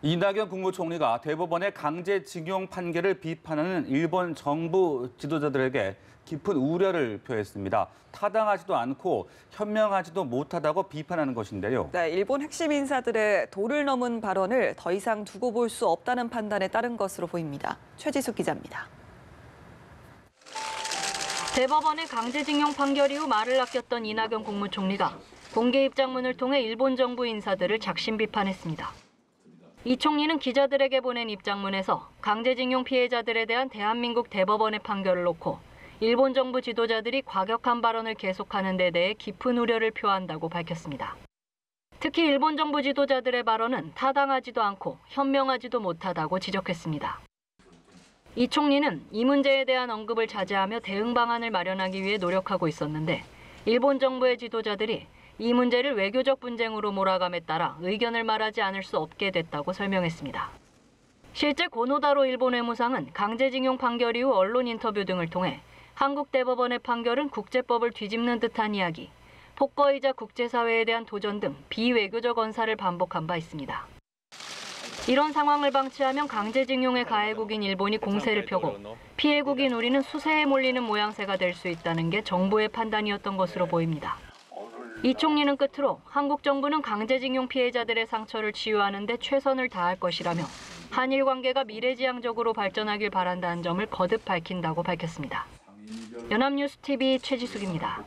이낙연 국무총리가 대법원의 강제징용 판결을 비판하는 일본 정부 지도자들에게 깊은 우려를 표했습니다. 타당하지도 않고 현명하지도 못하다고 비판하는 것인데요. 네, 일본 핵심 인사들의 도를 넘은 발언을 더 이상 두고 볼 수 없다는 판단에 따른 것으로 보입니다. 최지숙 기자입니다. 대법원의 강제징용 판결 이후 말을 아꼈던 이낙연 국무총리가 공개 입장문을 통해 일본 정부 인사들을 작심 비판했습니다. 이 총리는 기자들에게 보낸 입장문에서 강제징용 피해자들에 대한 대한민국 대법원의 판결을 놓고 일본 정부 지도자들이 과격한 발언을 계속하는 데 대해 깊은 우려를 표한다고 밝혔습니다. 특히 일본 정부 지도자들의 발언은 타당하지도 않고 현명하지도 못하다고 지적했습니다. 이 총리는 이 문제에 대한 언급을 자제하며 대응 방안을 마련하기 위해 노력하고 있었는데 일본 정부의 지도자들이 이 문제를 외교적 분쟁으로 몰아감에 따라 의견을 말하지 않을 수 없게 됐다고 설명했습니다. 실제 고노다로 일본 외무상은 강제징용 판결 이후 언론 인터뷰 등을 통해 한국 대법원의 판결은 국제법을 뒤집는 듯한 이야기, 폭거이자 국제사회에 대한 도전 등 비외교적 언사를 반복한 바 있습니다. 이런 상황을 방치하면 강제징용의 가해국인 일본이 공세를 펴고 피해국인 우리는 수세에 몰리는 모양새가 될 수 있다는 게 정부의 판단이었던 것으로 보입니다. 이 총리는 끝으로 한국 정부는 강제징용 피해자들의 상처를 치유하는 데 최선을 다할 것이라며 한일 관계가 미래지향적으로 발전하길 바란다는 점을 거듭 밝힌다고 밝혔습니다. 연합뉴스 TV 최지숙입니다.